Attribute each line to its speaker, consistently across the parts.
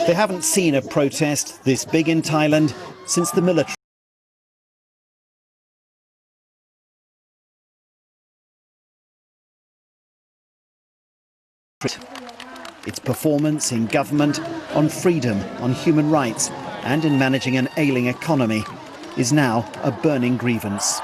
Speaker 1: They haven't seen a protest this big in Thailand since the military. Its performance in government, on freedom, on human rights and in managing an ailing economy is now a burning grievance.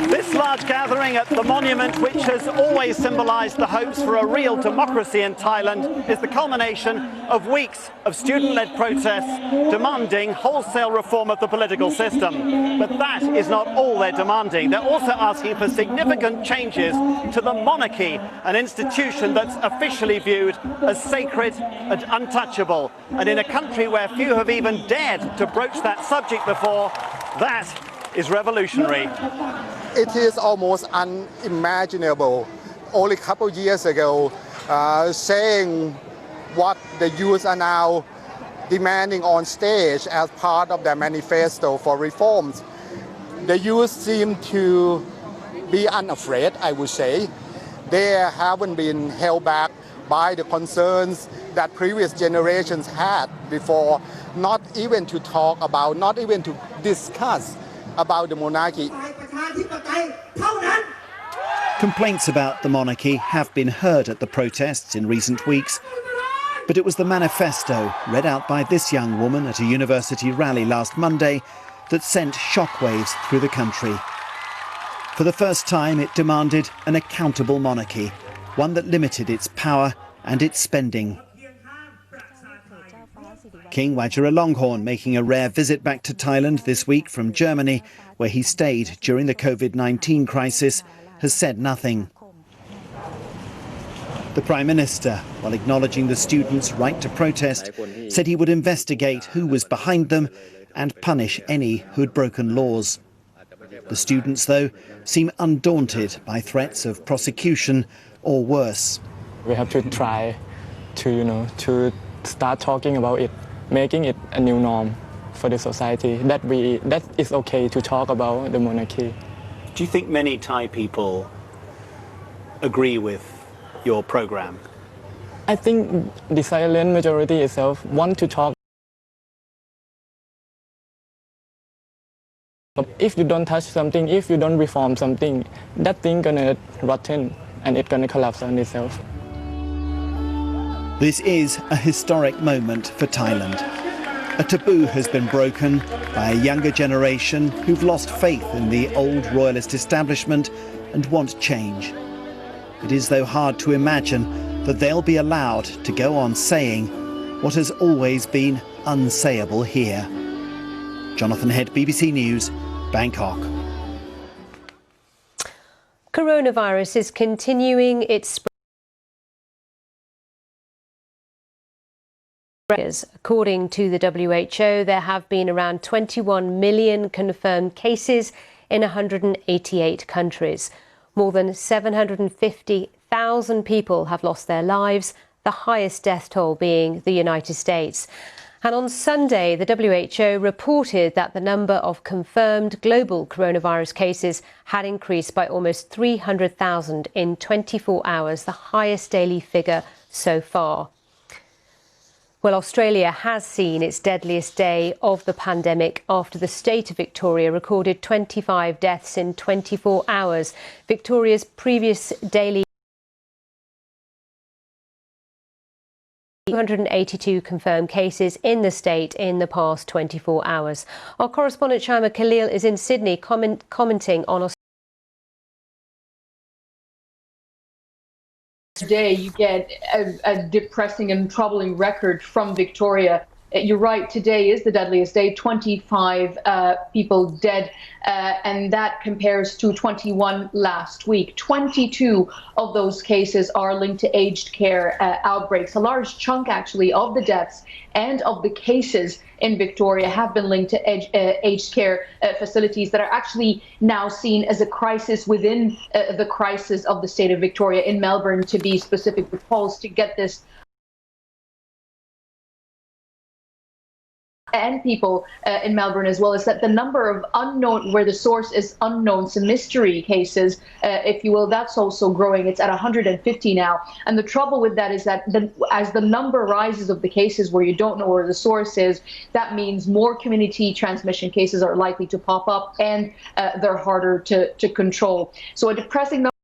Speaker 1: This large gathering at the monument, which has always symbolised the hopes for a real democracy in Thailand, is the culmination of weeks of student-led protests demanding wholesale reform of the political system. But that is not all they're demanding. They're also asking for significant changes to the monarchy, an institution that's officially viewed as sacred and untouchable. And in a country where few have even dared to broach that subject before, that is revolutionary.
Speaker 2: It is almost unimaginable. Only a couple of years ago, saying what the youth are now demanding on stage as part of their manifesto for reforms. The youth seem to be unafraid, I would say. They haven't been held back by the concerns that previous generations had before, not even to talk about, not even to discuss about the monarchy.
Speaker 1: Complaints about the monarchy have been heard at the protests in recent weeks, but it was the manifesto read out by this young woman at a university rally last Monday that sent shockwaves through the country. For the first time, it demanded an accountable monarchy, one that limited its power and its spending. King Vajiralongkorn, making a rare visit back to Thailand this week from Germany, where he stayed during the COVID-19 crisis, has said nothing. The Prime Minister, while acknowledging the students' right to protest, said he would investigate who was behind them and punish any who had broken laws. The students, though, seem undaunted by threats of prosecution or worse.
Speaker 3: We have to try to start talking about it, making it a new norm for the society, that it's okay to talk about the monarchy.
Speaker 1: Do you think many Thai people agree with your program?
Speaker 3: I think the silent majority itself want to talk. If you don't touch something, if you don't reform something, that thing gonna rotten and it's gonna collapse on itself.
Speaker 1: This is a historic moment for Thailand. A taboo has been broken by a younger generation who've lost faith in the old royalist establishment and want change. It is, though, hard to imagine that they'll be allowed to go on saying what has always been unsayable here. Jonathan Head, BBC News, Bangkok.
Speaker 4: Coronavirus is continuing its spread. According to the WHO, there have been around 21 million confirmed cases in 188 countries. More than 750,000 people have lost their lives, the highest death toll being the United States. And on Sunday, the WHO reported that the number of confirmed global coronavirus cases had increased by almost 300,000 in 24 hours, the highest daily figure so far. Well, Australia has seen its deadliest day of the pandemic after the state of Victoria recorded 25 deaths in 24 hours. Victoria's previous daily 282 confirmed cases in the state in the past 24 hours. Our correspondent Shaima Khalil is in Sydney commenting on Australia.
Speaker 5: Today you get a depressing and troubling record from Victoria. You're right, today is the deadliest day, 25 people dead, and that compares to 21 last week. 22 of those cases are linked to aged care outbreaks. A large chunk, actually, of the deaths and of the cases in Victoria have been linked to aged care facilities that are actually now seen as a crisis within the crisis of the state of Victoria, in Melbourne, to be specific, with polls to get this and people in Melbourne as well, is that the number of unknown, where the source is unknown, some mystery cases, if you will, that's also growing. It's at 150 now. And the trouble with that is that as the number rises of the cases where you don't know where the source is, that means more community transmission cases are likely to pop up, and they're harder to control. So a depressing number